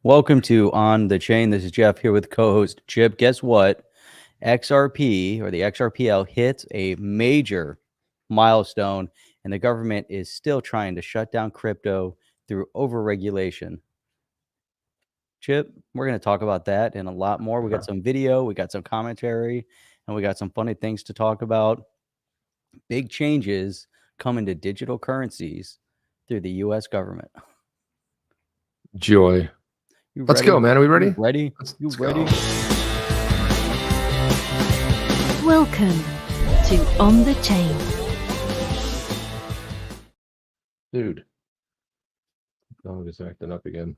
Welcome to On the Chain. This is Jeff here with co-host Chip. Guess what? XRP or the XRPL hits a major milestone, and the government is still trying to shut down crypto through overregulation. Chip, we're going to talk about that and a lot more. We got some video, we got some commentary, and we got some funny things to talk about. Big changes coming to digital currencies through the U.S. government. Joy. Let's go, man. Are we ready? You ready? You ready? Welcome to On the Chain. Dude. Dog is acting up again.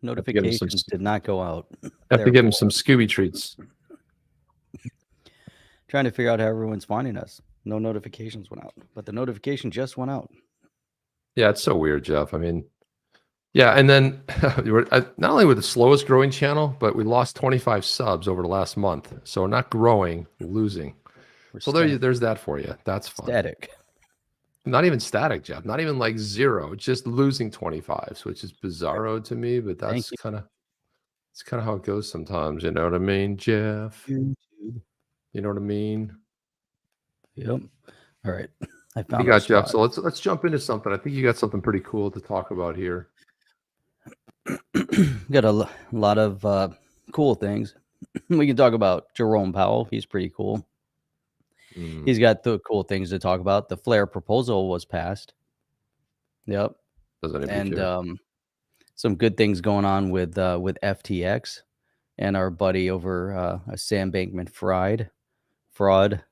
Notifications did not go out. Have to give him some Scooby treats. Trying to figure out how everyone's finding us. No notifications went out, but the notification just went out. Yeah, it's so weird, Jeff. I mean, yeah, and then not only with the slowest growing channel, but we lost 25 subs over the last month. So we're not growing, we're losing. So there's that for you. That's fun. Static. Not even static, Jeff. Not even like zero. Just losing 25s, which is bizarro to me, but that's kind of how it goes sometimes. You know what I mean, Jeff? You know what I mean? Yep. All right. I found you got Jeff. So let's jump into something. I think you got something pretty cool to talk about here. Got a lot of cool things. We can talk about Jerome Powell. He's pretty cool. He's got the cool things to talk about. The flare proposal was passed. Yep. And some good things going on with FTX and our buddy over Sam Bankman-Fried fraud.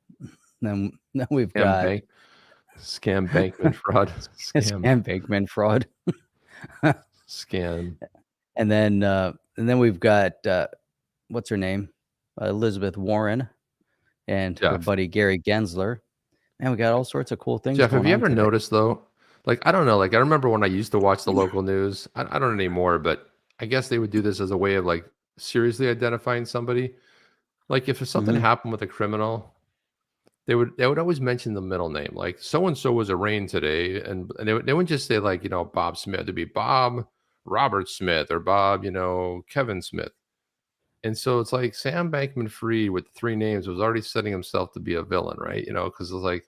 Then we've got scam Bankman fraud. Scam Bankman fraud. Scam. And then we've got what's her name? Elizabeth Warren and her buddy Gary Gensler. And we got all sorts of cool things. Jeff, have you ever noticed though? Like, I don't know, like I remember when I used to watch the local news. I don't anymore, but I guess they would do this as a way of like seriously identifying somebody. Like if something happened with a criminal, they would always mention the middle name, like so and so was arraigned today, and they wouldn't just say like, you know, Bob Smith. It'd be Bob Robert Smith or Bob, you know, Kevin Smith. And so it's like Sam Bankman-Fried with 3 names was already setting himself to be a villain, right? You know, because it's like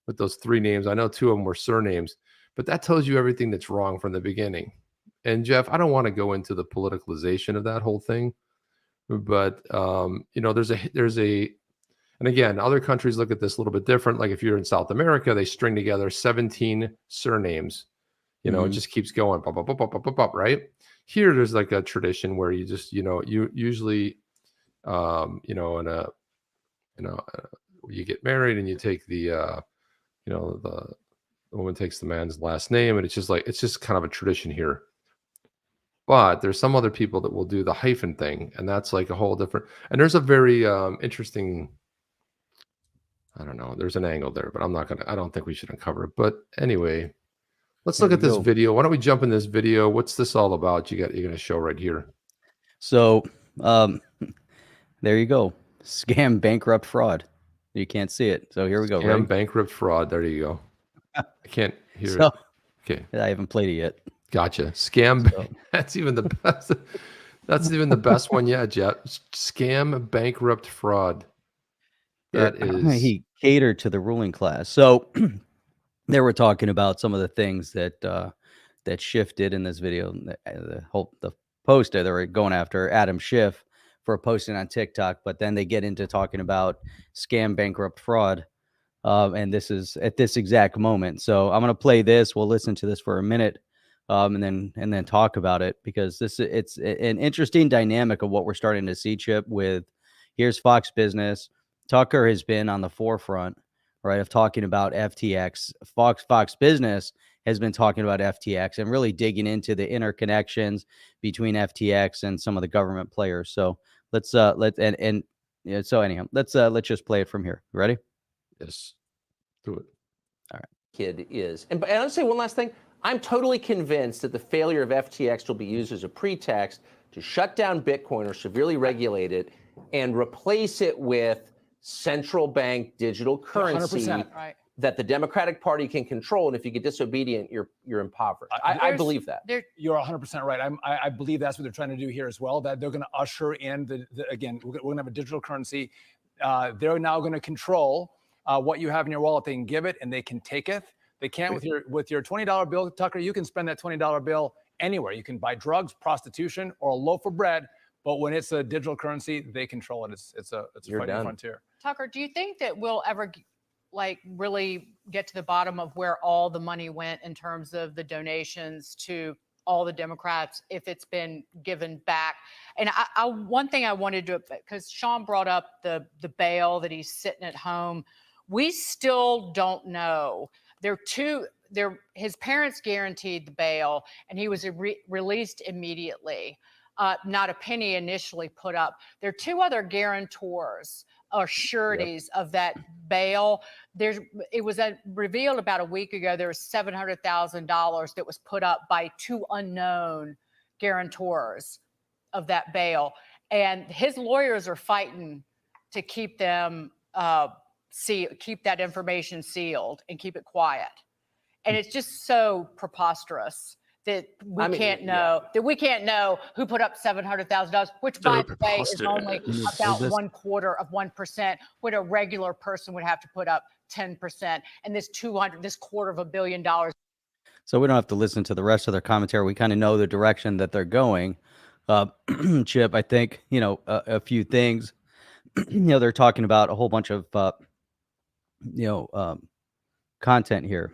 with those 3 names, I know 2 of them were surnames, but that tells you everything that's wrong from the beginning. And Jeff, I don't want to go into the politicalization of that whole thing, but you know, there's a and again, other countries look at this a little bit different. Like if you're in South America, they string together 17 surnames. You know, it just keeps going, right? Here, there's like a tradition where you just, you know, you usually, you know, you get married and you take the, you know, the woman takes the man's last name, and it's just kind of a tradition here. But there's some other people that will do the hyphen thing, and that's like a whole different. And there's a very interesting. I don't know. There's an angle there, but I don't think we should uncover it. But anyway, let's look at this video. Why don't we jump in this video? What's this all about? You're going to show right here. So there you go. Scam, bankrupt, fraud. You can't see it. So here we go. Scam, bankrupt, fraud. There you go. I can't hear it. Okay. I haven't played it yet. Gotcha. Scam. So. That's even the best. That's even the best one yet, Jeff. Scam, bankrupt, fraud. That is. He catered to the ruling class. So they were talking about some of the things that that shifted in this video. The poster they were going after Adam Schiff for posting on TikTok, but then they get into talking about scam, bankrupt, fraud, and this is at this exact moment. So I'm going to play this. We'll listen to this for a minute, and then talk about it, because it's an interesting dynamic of what we're starting to see, Chip. With here's Fox Business. Tucker has been on the forefront, right, of talking about FTX. Fox Business has been talking about FTX and really digging into the interconnections between FTX and some of the government players. So let's so anyhow, let's just play it from here. Ready? Yes. Do it. All right. Kid is. And I'll say one last thing. I'm totally convinced that the failure of FTX will be used as a pretext to shut down Bitcoin or severely regulate it and replace it with central bank digital currency, 100%, right. that the Democratic Party can control, and if you get disobedient, you're impoverished. I believe that. You're 100% right. I believe that's what they're trying to do here as well. That they're going to usher in again, we're going to have a digital currency. They're now going to control what you have in your wallet. They can give it and they can take it. They can't with your $20 bill, Tucker. You can spend that $20 bill anywhere. You can buy drugs, prostitution, or a loaf of bread. But when it's a digital currency, they control it. It's a fighting frontier. Tucker, do you think that we'll ever really get to the bottom of where all the money went in terms of the donations to all the Democrats, if it's been given back? And one thing I wanted to, because Sean brought up the bail that he's sitting at home, we still don't know. His parents guaranteed the bail, and he was released immediately. Not a penny initially put up. There are two other guarantors or sureties of that bail. It was revealed about a week ago there was $700,000 that was put up by two unknown guarantors of that bail, and his lawyers are fighting to keep them keep that information sealed and keep it quiet. And it's just so preposterous that we can't know who put up $700,000, which by the way is only about 0.25%, when a regular person would have to put up 10%. And this $250 million. So we don't have to listen to the rest of their commentary. We kind of know the direction that they're going. Chip, I think, a few things, they're talking about a whole bunch of, content here.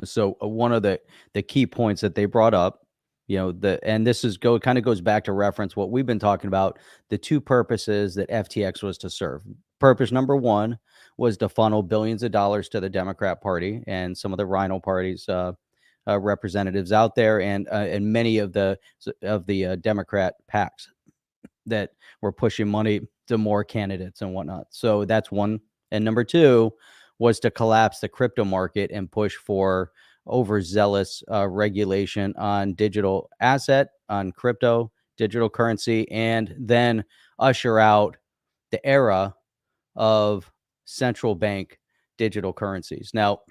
So one of the key points that they brought up, and this is kind of goes back to reference what we've been talking about, the two purposes that FTX was to serve. Purpose number one was to funnel billions of dollars to the Democrat Party and some of the Rhino parties representatives out there, and many of the Democrat PACs that were pushing money to more candidates and whatnot. So that's one. And number two was to collapse the crypto market and push for overzealous regulation on digital asset, on crypto, digital currency, and then usher out the era of central bank digital currencies. Now,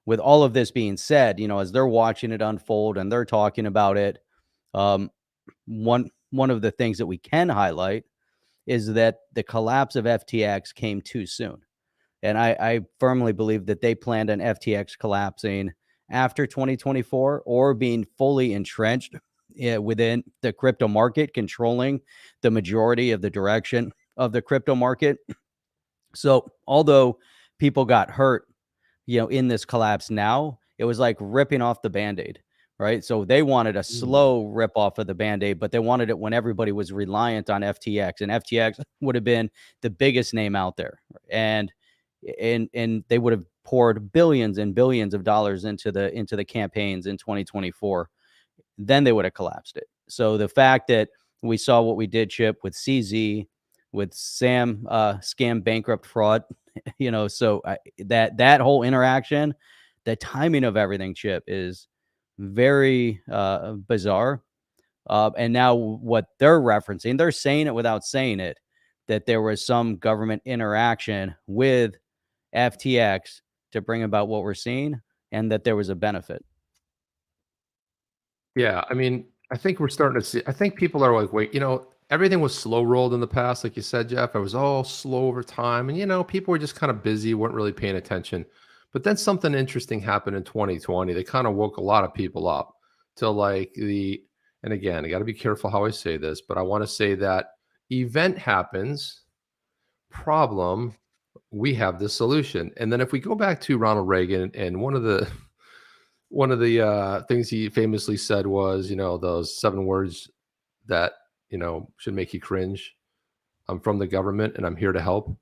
with all of this being said, as they're watching it unfold and they're talking about it, one of the things that we can highlight is that the collapse of FTX came too soon. And I firmly believe that they planned on FTX collapsing after 2024 or being fully entrenched within the crypto market, controlling the majority of the direction of the crypto market. So although people got hurt, in this collapse now, it was like ripping off the Band-Aid, right? So they wanted a slow rip off of the Band-Aid, but they wanted it when everybody was reliant on FTX, and FTX would have been the biggest name out there. And they would have poured billions and billions of dollars into the campaigns in 2024. Then they would have collapsed it. So the fact that we saw what we did, Chip, with CZ, with Sam, scam, bankrupt, fraud, so that whole interaction, the timing of everything, Chip, is very bizarre. And now what they're referencing, they're saying it without saying it, that there was some government interaction with FTX to bring about what we're seeing, and that there was a benefit. Yeah, I mean, I think we're starting to see, I think people are like, wait, everything was slow rolled in the past, like you said, Jeff. It was all slow over time, and people were just kind of busy, weren't really paying attention. But then something interesting happened in 2020. They kind of woke a lot of people up to and again, I got to be careful how I say this, but I want to say that event happens, problem, we have the solution. And then if we go back to Ronald Reagan, and one of the things he famously said was, those 7 words that, should make you cringe. I'm from the government and I'm here to help.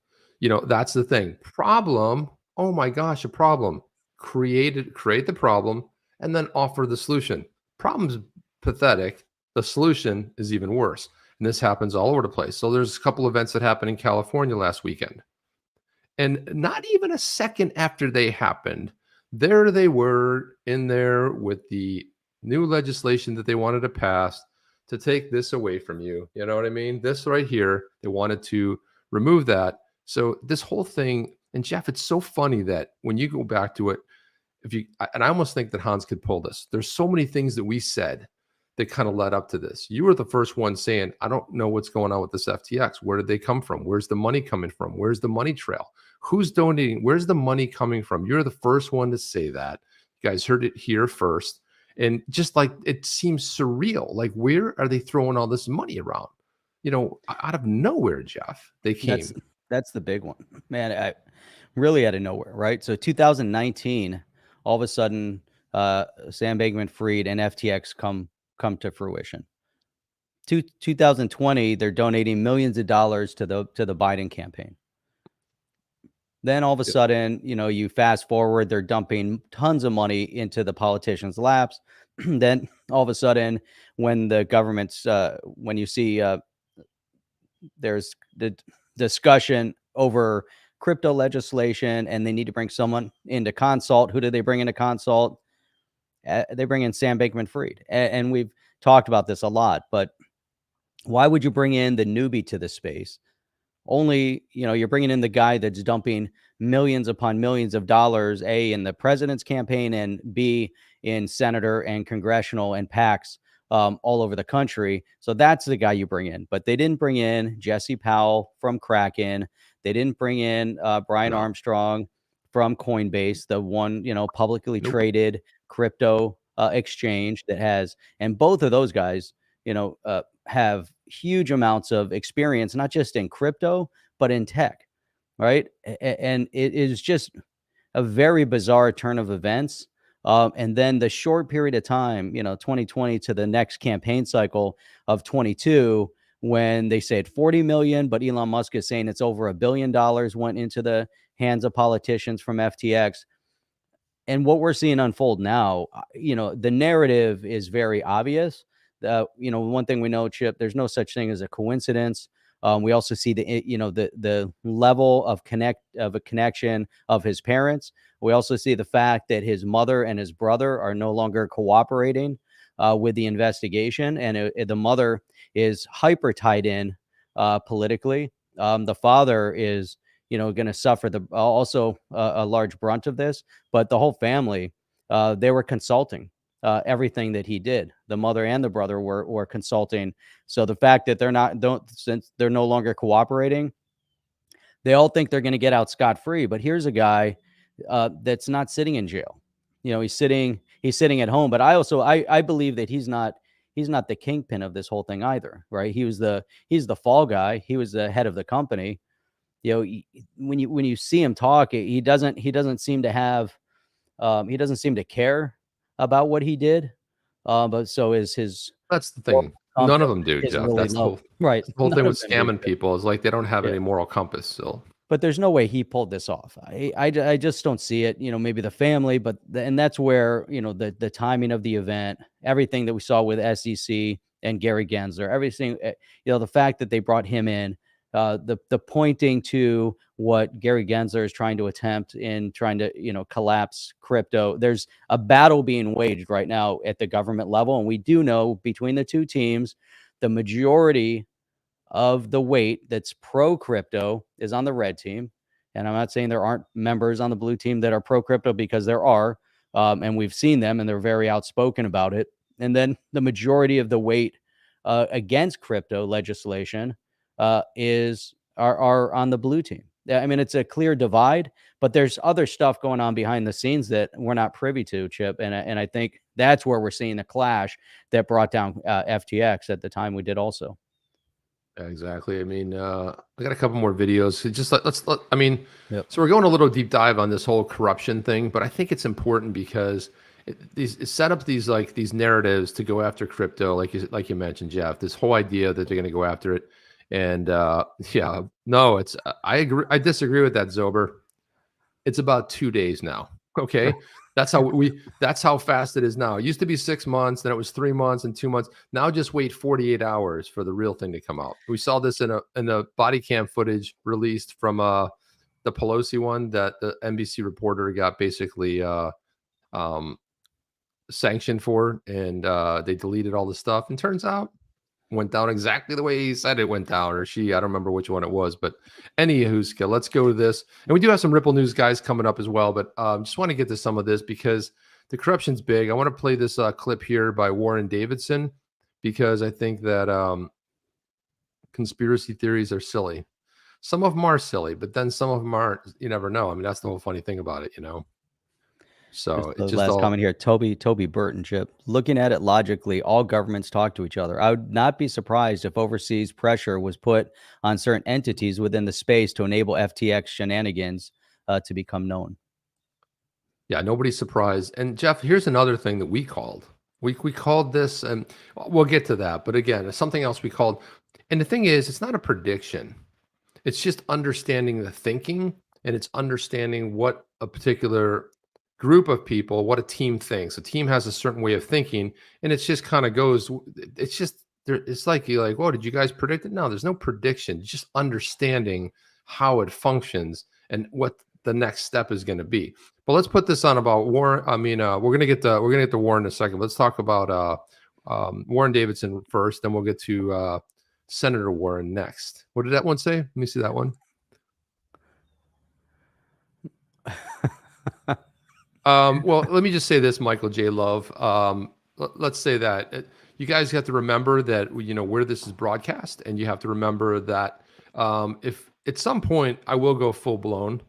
That's the thing. Problem. Oh my gosh, a problem. Create the problem and then offer the solution. Problem's pathetic. The solution is even worse. And this happens all over the place. So there's a couple events that happened in California last weekend. And not even a second after they happened, there they were in there with the new legislation that they wanted to pass to take this away from you. You know what I mean? This right here, they wanted to remove that. So this whole thing And Jeff, it's so funny that when you go back to it, and I almost think that Hans could pull this. There's so many things that we said that kind of led up to this. You were the first one saying, I don't know what's going on with this FTX. Where did they come from? Where's the money coming from? Where's the money trail? Who's donating? Where's the money coming from? You're the first one to say that. You guys heard it here first. And just like, it seems surreal. Like, where are they throwing all this money around? Out of nowhere, Jeff, they came. That's the big one, man. Really out of nowhere, right? So 2019, all of a sudden, Sam Bankman-Fried and FTX come to fruition. 2020, they're donating millions of dollars to the Biden campaign. Then all of a sudden, you fast forward, they're dumping tons of money into the politicians' laps. Then all of a sudden, when the government's, when you see there's the discussion over crypto legislation and they need to bring someone into consult. Who do they bring into consult? They bring in Sam Bankman-Fried. And we've talked about this a lot, but why would you bring in the newbie to the space? Only, you're bringing in the guy that's dumping millions upon millions of dollars, A, in the president's campaign, and B, in senator and congressional and PACs all over the country. So that's the guy you bring in. But they didn't bring in Jesse Powell from Kraken. They didn't bring in Brian Armstrong from Coinbase, the one, publicly traded crypto exchange that has, and both of those guys, have huge amounts of experience, not just in crypto, but in tech, right? And it is just a very bizarre turn of events. And then the short period of time, 2020 to the next campaign cycle of 22, when they said 40 million, but Elon Musk is saying it's over $1 billion went into the hands of politicians from FTX. And what we're seeing unfold now, the narrative is very obvious. One thing we know, Chip, there's no such thing as a coincidence. We also see the level of a connection of his parents. We also see the fact that his mother and his brother are no longer cooperating with the investigation, and the mother is hyper tied in politically. The father is, going to suffer a large brunt of this, but the whole family, they were consulting everything that he did. The mother and the brother were consulting. So the fact that since they're no longer cooperating, they all think they're going to get out scot-free. But here's a guy that's not sitting in jail. He's sitting at home. But I believe that he's not the kingpin of this whole thing either, right? He's the fall guy. He was the head of the company. When you see him talk, he doesn't seem to care about what he did. But so is his. That's the thing. None of them do, Jeff. Really that's right. The whole thing with scamming people is like they don't have any moral compass still. But there's no way he pulled this off. I just don't see it. Maybe the family, and that's where the timing of the event, everything that we saw with SEC and Gary Gensler, everything. The fact that they brought him in, the pointing to what Gary Gensler is trying to attempt in trying to collapse crypto. There's a battle being waged right now at the government level, and we do know between the two teams, the majority of the weight that's pro crypto is on the red team. And I'm not saying there aren't members on the blue team that are pro crypto, because there are, and we've seen them, and they're very outspoken about it. And then the majority of the weight against crypto legislation are on the blue team. I mean, it's a clear divide, but there's other stuff going on behind the scenes that we're not privy to, Chip. And I think that's where we're seeing the clash that brought down FTX at the time we did also. Yeah, exactly. I mean, I got a couple more videos. So we're going a little deep dive on this whole corruption thing, but I think it's important because it set up these narratives to go after crypto, like you mentioned, Jeff. This whole idea that they're going to go after it. And I agree. I disagree with that, Zober. It's about 2 days now. Okay. That's how fast it is now. It used to be 6 months, then it was 3 months and 2 months. Now just wait 48 hours for the real thing to come out. We saw this in the body cam footage released from the Pelosi one that the NBC reporter got basically sanctioned for, and they deleted all the stuff. And turns out went down exactly the way he said it went down, or she. I don't remember which one it was, but anywho, let's go to this. And we do have some Ripple news guys coming up as well, but just want to get to some of this because the corruption's big. I want to play this clip here by Warren Davidson because I think that conspiracy theories are silly. Some of them are silly, but then some of them aren't. You never know. I mean, that's the whole funny thing about it, you know. So The it's just last comment here, Toby Burton Chip. Looking at it logically, all governments talk to each other. I would not be surprised if overseas pressure was put on certain entities within the space to enable FTX shenanigans to become known. Yeah, nobody's surprised. And Jeff, here's another thing that we called. We called this, and we'll get to that. But again, something else we called. And the thing is, it's not a prediction. It's just understanding the thinking, and it's understanding what a particular group of people, what a team thinks. A team has a certain way of thinking, and it's just kind of goes. It's just it's like you're like, "Whoa, did you guys predict it?" No, there's no prediction. It's just understanding how it functions and what the next step is going to be. But let's put this on about Warren. I mean, we're gonna get to Warren in a second. Let's talk about Warren Davidson first, then we'll get to Senator Warren next. What did that one say? Let me see that one. Well, let me just say this, Michael J. Love. Let's say that you guys have to remember that, you know, where this is broadcast, and you have to remember that if at some point I will go full blown,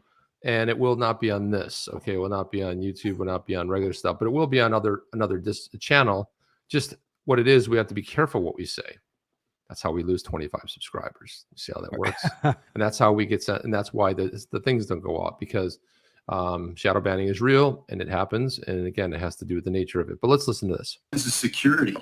and it will not be on this. Okay, it will not be on YouTube, will not be on regular stuff, but it will be on another channel. Just what it is, we have to be careful what we say. That's how we lose 25 subscribers. You see how that works? And that's how we get sent, and that's why the things don't go off, because shadow banning is real and it happens. And again, it has to do with the nature of it. But let's listen to this. This is security.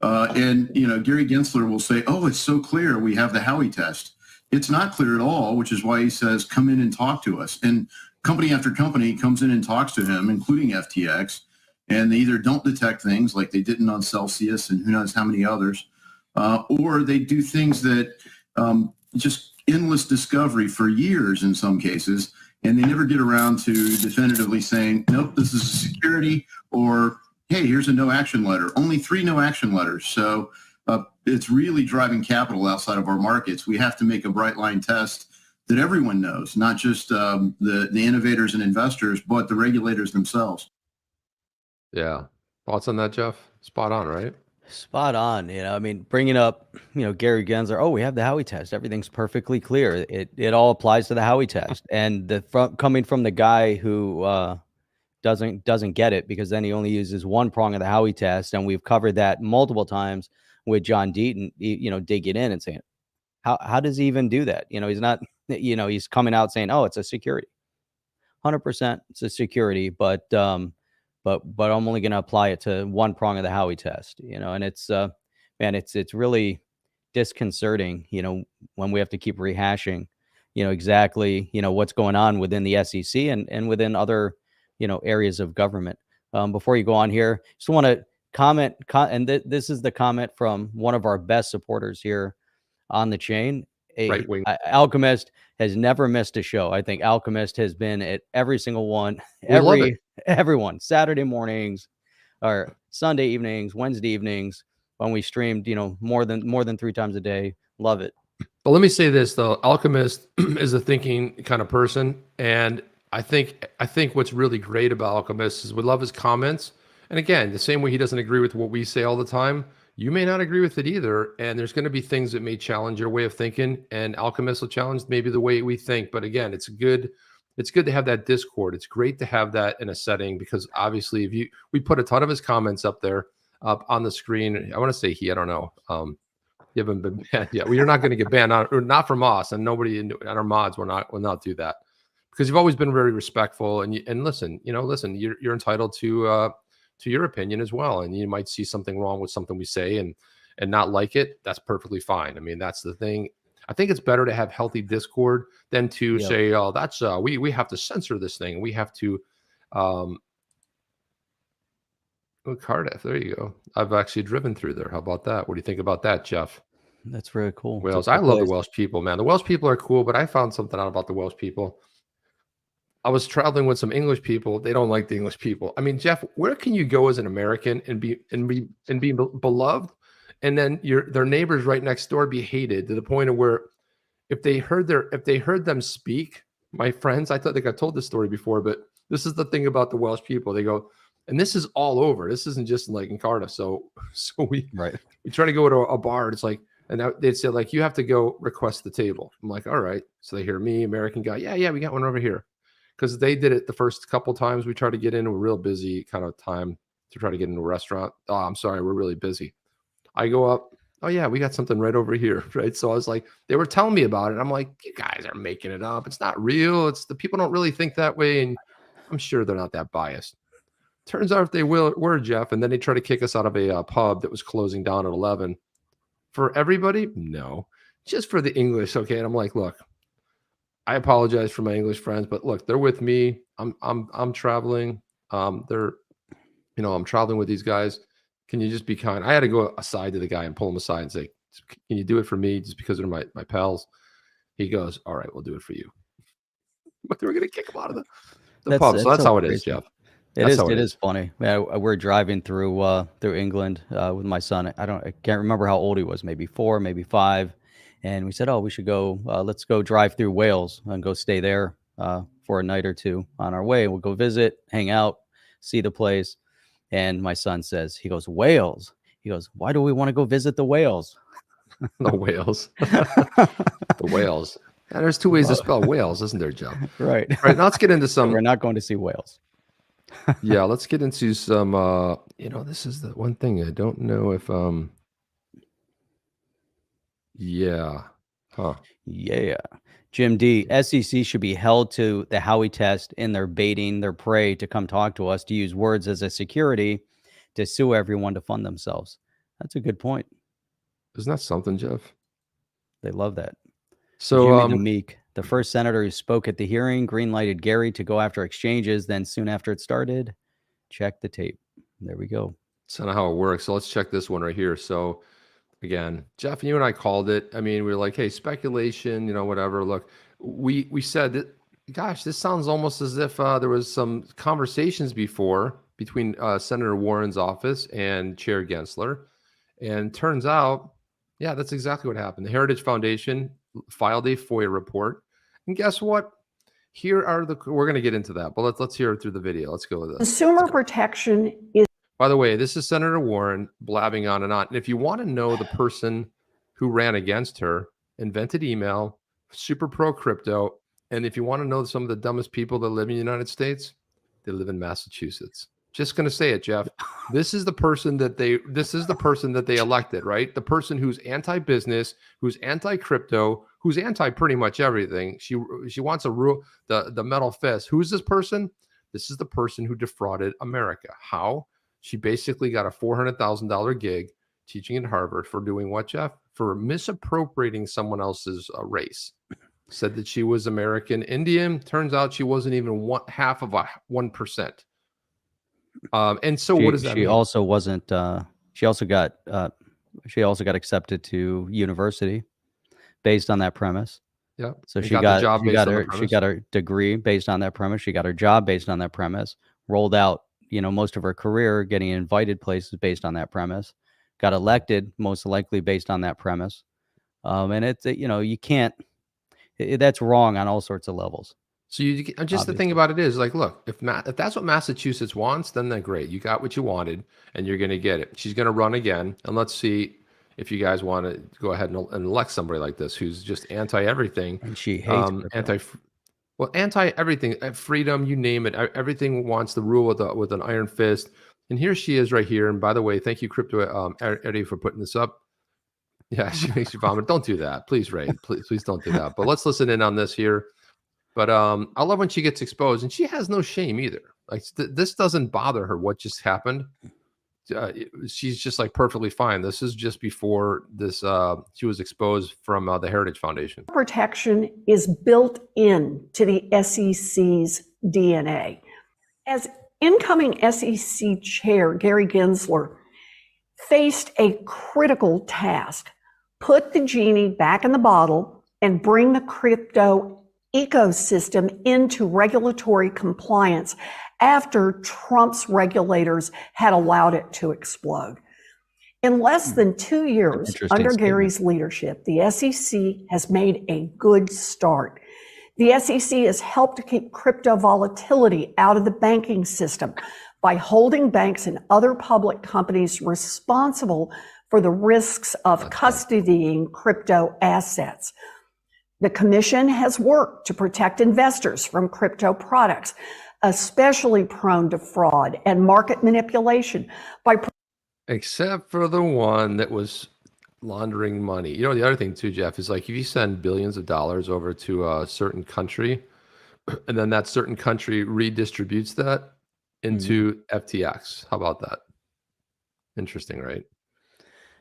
And, you know, Gary Gensler will say, oh, it's so clear. We have the Howey test. It's not clear at all, which is why he says, come in and talk to us. And company after company comes in and talks to him, including FTX. And they either don't detect things like they didn't on Celsius and who knows how many others, or they do things that just endless discovery for years in some cases. And they never get around to definitively saying, nope, this is a security, or, hey, here's a no action letter. Only 3 no action letters. So it's really driving capital outside of our markets. We have to make a bright line test that everyone knows, not just the innovators and investors, but the regulators themselves. Yeah. Thoughts on that, Jeff? Spot on, right? Spot on. You know, I mean, bringing up, you know, Gary Gensler, oh, we have the Howey test. Everything's perfectly clear. It all applies to the Howey test. And coming from the guy who doesn't get it, because then he only uses one prong of the Howey test. And we've covered that multiple times with John Deaton, you know, digging in and saying, how does he even do that? You know, he's not, you know, he's coming out saying, oh, it's a security. 100% it's a security, but I'm only going to apply it to one prong of the Howey test, you know, and it's, man, it's really disconcerting, you know, when we have to keep rehashing, you know, exactly, you know, what's going on within the SEC and within other, you know, areas of government. Before you go on here, just want to comment, and this is the comment from one of our best supporters here on the chain. Right wing. Alchemist has never missed a show. I think Alchemist has been at every single one, everyone, Saturday mornings or Sunday evenings, Wednesday evenings, when we streamed, you know, more than 3 times a day. Love it. But let me say this though, Alchemist is a thinking kind of person, and I think what's really great about Alchemist is we love his comments. And again, the same way he doesn't agree with what we say all the time, you may not agree with it either. And there's going to be things that may challenge your way of thinking, and Alchemist will challenge maybe the way we think. But again, it's good to have that Discord. It's great to have that in a setting, because obviously we put a ton of his comments up there on the screen. I want to say I don't know. You haven't been banned yet. Well, you're not going to get banned, or not from us, and nobody on our mods will not do that, because you've always been very respectful. And listen, you're entitled to your opinion as well. And you might see something wrong with something we say and not like it. That's perfectly fine. I mean, that's the thing. I think it's better to have healthy discord than to say, oh, that's we have to censor this thing. We have to Cardiff. There you go. I've actually driven through there. How about that? What do you think about that, Jeff? That's really cool. Wales. I love the Welsh people, man. The Welsh people are cool, but I found something out about the Welsh people. I was traveling with some English people. They don't like the English people. I mean, Jeff, where can you go as an American and be beloved, and then their neighbors right next door be hated to the point of where if they heard them speak, my friends, I think I've told this story before, but this is the thing about the Welsh people. They go, and this is all over. This isn't just like in Cardiff. So we try to go to a bar. And it's like, and they'd say like, you have to go request the table. I'm like, all right. So they hear me, American guy. Yeah, we got one over here. Because they did it the first couple times we tried to get in. We're real busy kind of time to try to get into a restaurant. Oh, I'm sorry, we're really busy. I go up. Oh yeah, we got something right over here, right? So I was like, they were telling me about it. I'm like, you guys are making it up. It's not real. It's the people don't really think that way, and I'm sure they're not that biased. Turns out they were, Jeff, and then they tried to kick us out of a pub that was closing down at 11. For everybody, no, just for the English, okay. And I'm like, look, I apologize for my English friends, but look, they're with me. I'm traveling. I'm traveling with these guys. Can you just be kind? I had to go aside to the guy and pull him aside and say, can you do it for me just because they're my pals? He goes, all right, we'll do it for you. But they were going to kick him out of the pub. So that's how it is, Jeff. It is funny. We're driving through England with my son. I can't remember how old he was, maybe 4, maybe 5. And we said, oh, we should go, let's go drive through Wales and go stay there for a night or two on our way. We'll go visit, hang out, see the place. And my son says, he goes, Wales. He goes, why do we want to go visit the whales? The whales. The whales. And there's 2 ways to spell whales, isn't there, Joe? Right. All right, now let's get into some. We're not going to see whales. Yeah, let's get into some, this is the one thing I don't know if, yeah. Huh. Yeah. Jim D, SEC should be held to the Howey test in their baiting their prey to come talk to us, to use words as a security to sue everyone to fund themselves. That's a good point. Isn't that something, Jeff? They love that. So Jimmy the Meek, the first senator who spoke at the hearing, green-lighted Gary to go after exchanges. Then soon after it started, check the tape. There we go. That's not how it works. So let's check this one right here. So again, Jeff, you and I called it. I mean, we were like, hey, speculation, whatever. Look, we said that, gosh, this sounds almost as if there was some conversations before between Senator Warren's office and Chair Gensler. And turns out, yeah, that's exactly what happened. The Heritage Foundation filed a FOIA report. And guess what? Here are we're going to get into that, but let's hear it through the video. Let's go with this. Consumer protection is. By the way, this is Senator Warren blabbing on and on. And if you want to know the person who ran against her, invented email, super pro crypto, and if you want to know some of the dumbest people that live in the United States, they live in Massachusetts. Just going to say it, Jeff. This is the person that they elected, right? The person who's anti-business, who's anti-crypto, who's anti pretty much everything. She wants a rule, the metal fist. Who's this person? This is the person who defrauded America. How? She basically got a $400,000 gig teaching at Harvard for doing what, Jeff? For misappropriating someone else's race. Said that she was American Indian. Turns out she wasn't even half of 1%. And so what does that mean? She also wasn't. She also got accepted to university based on that premise. Yeah. So she got her degree based on that premise. She got her job based on that premise. Rolled out, most of her career getting invited places based on that premise. Got elected most likely based on that premise. And it's you can't. That's wrong on all sorts of levels. So the thing about it is, like, look, if that's what Massachusetts wants, then great. You got what you wanted, and you're going to get it. She's going to run again, and let's see if you guys want to go ahead and elect somebody like this who's just anti-everything. And she hates anti-everything, freedom, you name it. Everything wants the rule with an iron fist. And here she is right here. And by the way, thank you, Crypto Eddie, for putting this up. Yeah, she makes you vomit. Don't do that, please, Ray. Please don't do that. But let's listen in on this here. But I love when she gets exposed, and she has no shame either. Like this doesn't bother her. What just happened? She's just like perfectly fine. This is just before this. She was exposed from the Heritage Foundation. Protection is built in to the SEC's DNA. As incoming SEC chair Gary Gensler faced a critical task: put the genie back in the bottle and bring the crypto ecosystem into regulatory compliance after Trump's regulators had allowed it to explode. In less than 2 years Interesting under statement. Gary's leadership, the SEC has made a good start. The SEC has helped to keep crypto volatility out of the banking system by holding banks and other public companies responsible for the risks of custodying crypto assets. The Commission has worked to protect investors from crypto products, especially prone to fraud and market manipulation by Except for the one that was laundering money. You know, the other thing too, Jeff, is like if you send billions of dollars over to a certain country, and then that certain country redistributes that into FTX. How about that? Interesting, right?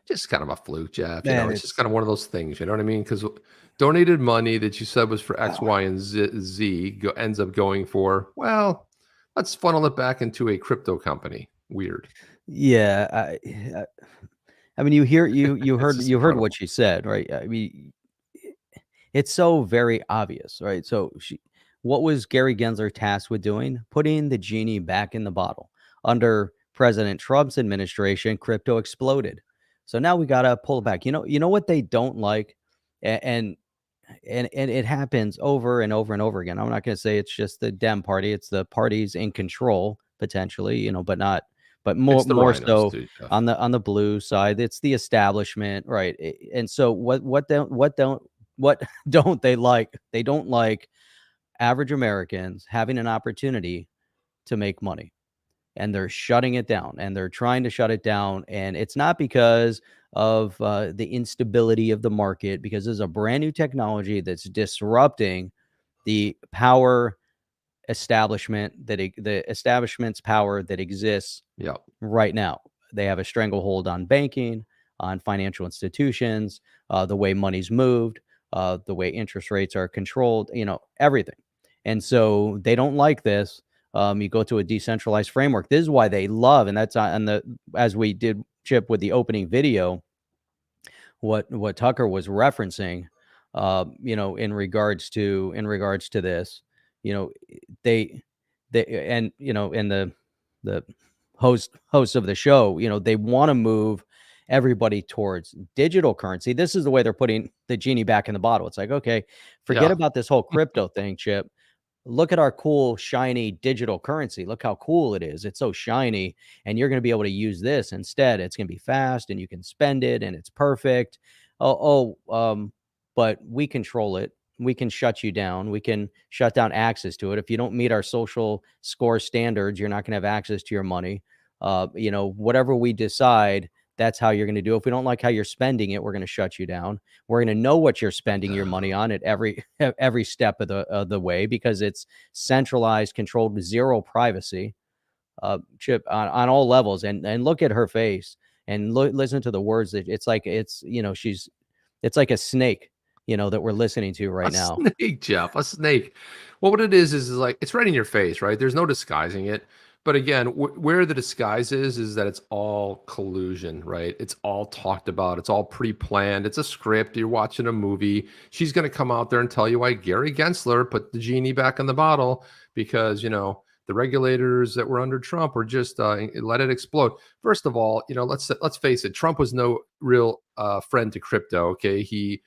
Just kind of a fluke, Jeff. You Man, know, it's just kind of one of those things. You know what I mean? Because donated money that you said was for X, Y, and Z ends up going for, well, let's funnel it back into a crypto company. Weird. Yeah, I mean, you heard just you heard incredible. what she said, right? I mean, it's so very obvious, right? So what was Gary Gensler tasked with doing? Putting the genie back in the bottle. Under President Trump's administration, crypto exploded. So now we gotta pull it back. You know what they don't like, and it happens over and over and over again. I'm not gonna say it's just the Dem party; it's the parties in control potentially, but not, but It's the more rhinos so too, Jeff. on the blue side. It's the establishment, right? And so what don't they like? They don't like average Americans having an opportunity to make money, and they're shutting it down, and they're trying to shut it down. And it's not because of the instability of the market, because there's a brand new technology that's disrupting the power establishment the establishment's power that exists Yeah. right now. They have a stranglehold on banking, on financial institutions, the way money's moved, the way interest rates are controlled, everything. And so they don't like this. You go to a decentralized framework. This is why they love, and that's on as we did, Chip, with the opening video, what Tucker was referencing, in regards to this, they and and the hosts of the show, they want to move everybody towards digital currency. This is the way they're putting the genie back in the bottle. It's like, okay, forget Yeah. about this whole crypto thing, Chip. Look at our cool, shiny digital currency. Look how cool it is. It's so shiny, and you're going to be able to use this instead. It's going to be fast, and you can spend it, and it's perfect. But we control it. We can shut you down. We can shut down access to it. If you don't meet our social score standards, you're not going to have access to your money. Whatever we decide, that's how you're going to do it. If we don't like how you're spending it, we're going to shut you down. We're going to know what you're spending your money on at every step of the way, because it's centralized, controlled, zero privacy. Chip, on all levels. And look at her face, and listen to the words that it's like it's like a snake, that we're listening to right now. Snake, Jeff, a snake. Well, what it is like, it's right in your face, right? There's no disguising it. But again, where the disguise is that it's all collusion, right? It's all talked about. It's all pre-planned. It's a script. You're watching a movie. She's going to come out there and tell you why Gary Gensler put the genie back in the bottle, because, the regulators that were under Trump were just let it explode. First of all, let's face it. Trump was no real friend to crypto. Okay, he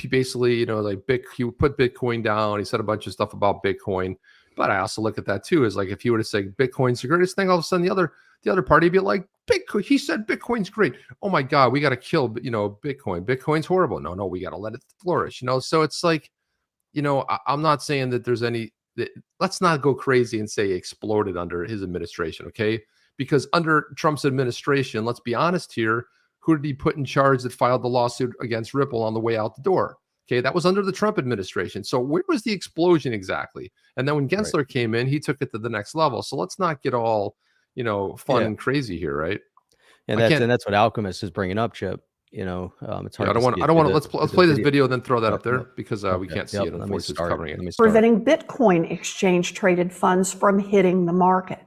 basically, he put Bitcoin down. He said a bunch of stuff about Bitcoin. But I also look at that too, as like, if you were to say Bitcoin's the greatest thing, all of a sudden the other party would be like, Bitcoin, he said Bitcoin's great. Oh my God, we got to kill, Bitcoin. Bitcoin's horrible. No, we got to let it flourish. So it's like, I'm not saying that there's let's not go crazy and say exploded under his administration. Okay. Because under Trump's administration, let's be honest here, who did he put in charge that filed the lawsuit against Ripple on the way out the door? Okay, that was under the Trump administration. So where was the explosion exactly? And then when Gensler came in, he took it to the next level. So let's not get all, fun and crazy here, right? And that's what Alchemist is bringing up, Chip. It's hard. I don't want to. Let's play this video, then throw that up there, because we can't see it. Unfortunately, it's covering it. Preventing Bitcoin exchange traded funds from hitting the market.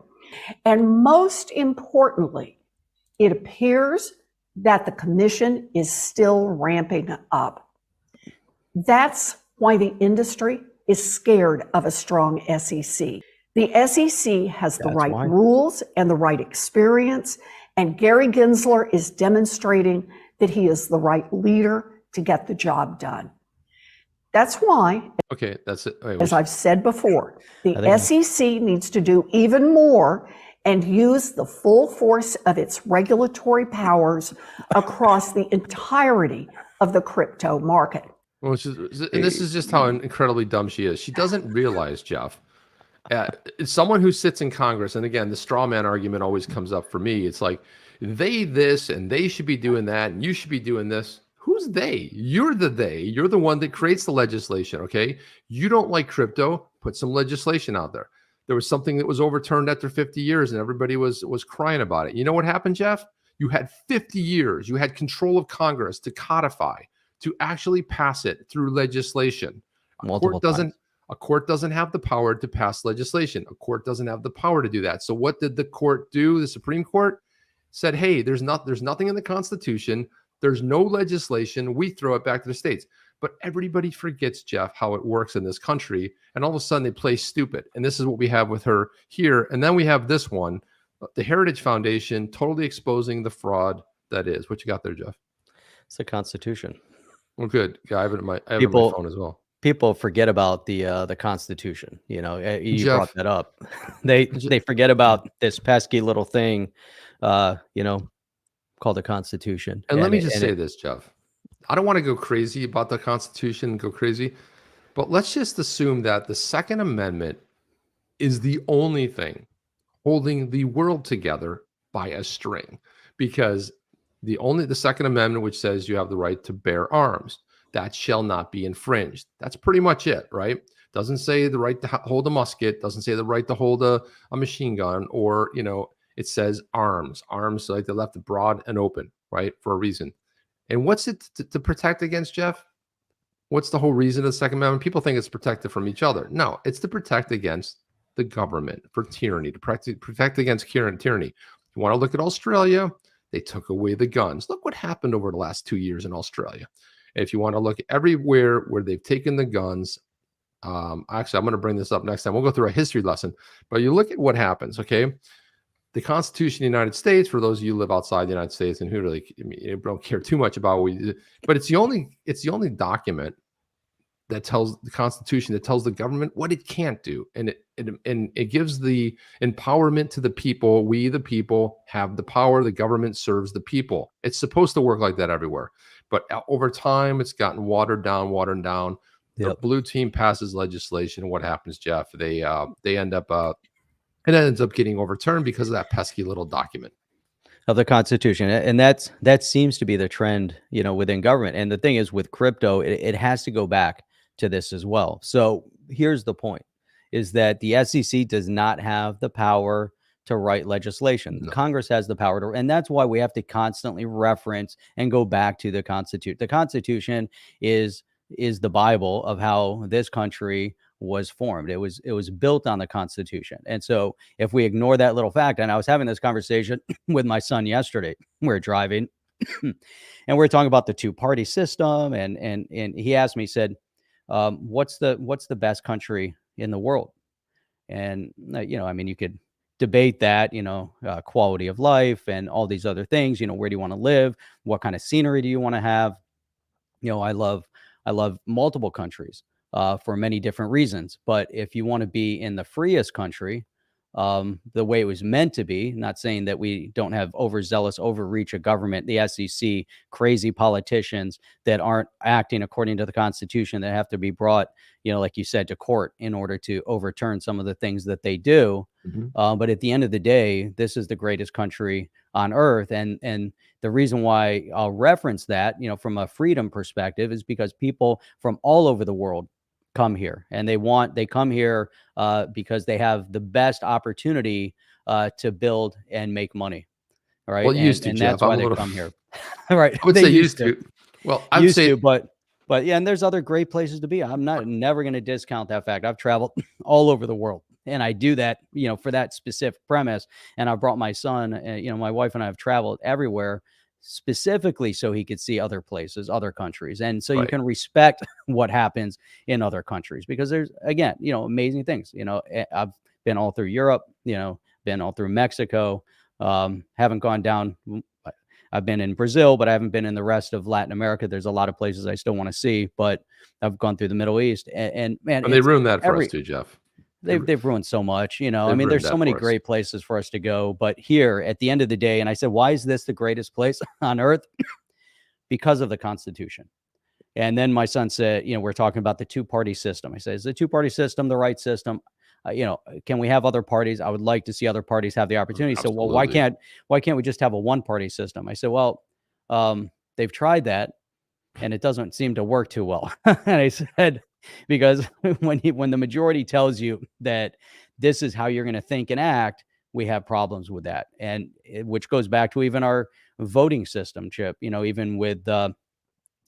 And most importantly, it appears that the commission is still ramping up. That's why the industry is scared of a strong SEC. The SEC has the right rules and the right experience, And Gary Gensler is demonstrating that he is the right leader to get the job done. That's why, Okay, that's it. Wait, as I've said before, the I think- SEC needs to do even more and use the full force of its regulatory powers across the entirety of the crypto market. well, and this is just how incredibly dumb she is. She doesn't realize, Jeff, it's someone who sits in Congress, and again, the straw man argument always comes up for me. It's like, they this, and they should be doing that, and you should be doing this. Who's they? You're the they. You're the one that creates the legislation, okay? You don't like crypto, put some legislation out there. There was something that was overturned after 50 years, and everybody was crying about it. You know what happened, Jeff? You had 50 years. You had control of Congress to codify, to actually pass it through legislation. A court doesn't have the power to pass legislation. A court doesn't have the power to do that. So what did the court do? The Supreme Court said, hey, there's nothing in the Constitution. There's no legislation. We throw it back to the states. But everybody forgets, Jeff, how it works in this country. And all of a sudden they play stupid. And this is what we have with her here. And then we have this one, the Heritage Foundation, totally exposing the fraud that is. What you got there, Jeff? It's the Constitution. Well, good. Yeah, I have it in my phone as well. People forget about the Constitution. You know, you Jeff, brought that up. They forget about this pesky little thing, you know, called the Constitution. And let me just say this, Jeff. I don't want to go crazy about the Constitution, go crazy, but let's just assume that the Second Amendment is the only thing holding the world together by a string, because the Second Amendment, which says you have the right to bear arms, that shall not be infringed. That's pretty much it, right? Doesn't say the right to hold a musket, doesn't say the right to hold a machine gun, or, you know, it says arms, so like they left it broad and open, right? For a reason. And what's it to protect against, Jeff? What's the whole reason of the Second Amendment? People think it's protected from each other. No, it's to protect against the government, for tyranny, to protect against tyranny. You want to look at Australia, they took away the guns. Look what happened over the last 2 years in Australia. If you want to look everywhere where they've taken the guns, actually, I'm going to bring this up next time. We'll go through a history lesson, but you look at what happens, okay? The Constitution of the United States, for those of you who live outside the United States and who really, I mean, you don't care too much about what we do, but it's the only document that tells the Constitution, that tells the government what it can't do. And it gives the empowerment to the people. We, the people, have the power. The government serves the people. It's supposed to work like that everywhere. But over time, it's gotten watered down. Yep. The blue team passes legislation. What happens, Jeff? They end up, it ends up getting overturned because of that pesky little document of the Constitution. And that seems to be the trend, you know, within government. And the thing is, with crypto, it has to go back to this as well. So here's the point, is that the SEC does not have the power to write legislation. No. Congress has the power to, and that's why we have to constantly reference and go back to the Constitution. The Constitution is the Bible of how this country was formed. It was built on the Constitution. And so if we ignore that little fact, and I was having this conversation with my son yesterday, we're driving and we're talking about the two-party system. And he asked me, he said, what's the best country in the world? And, you know, I mean, you could debate that, you know, quality of life and all these other things, you know, where do you want to live? What kind of scenery do you want to have? You know, I love multiple countries for many different reasons. But if you want to be in the freest country, the way it was meant to be, not saying that we don't have overzealous overreach of government, the SEC, crazy politicians that aren't acting according to the Constitution, that have to be brought, you know, like you said, to court in order to overturn some of the things that they do. Mm-hmm. But at the end of the day, this is the greatest country on earth. And the reason why I'll reference that, you know, from a freedom perspective, is because people from all over the world come here, and they come here because they have the best opportunity to build and make money. All right. Well, used to, and Jeff, that's why they come here. Right. I would say used to. Well, I would say, but yeah, and there's other great places to be. I'm never going to discount that fact. I've traveled all over the world, and I do that, you know, for that specific premise. And I brought my son, you know, my wife and I have traveled everywhere, specifically so he could see other places, other countries. And so you can respect what happens in other countries, because there's, again, you know, amazing things. You know, I've been all through Europe, you know, been all through Mexico, Haven't gone down. I've been in Brazil, but I haven't been in the rest of Latin America. There's a lot of places I still want to see, but I've gone through the Middle East, and man, And they ruined that for us too, Jeff. They've ruined so much, you know. I They've mean, there's ruined so that many for us. great places for us to go, but here at the end of the day, and I said, why is this the greatest place on earth? Because of the Constitution. And then my son said, you know, we're talking about the two-party system. I said, is the two-party system the right system? You know, can we have other parties? I would like to see other parties have the opportunity. So, well, why can't we just have a one-party system? I said, well, they've tried that, and it doesn't seem to work too well. And I said, because when the majority tells you that this is how you're going to think and act, we have problems with that, and which goes back to even our voting system, Chip. You know, even with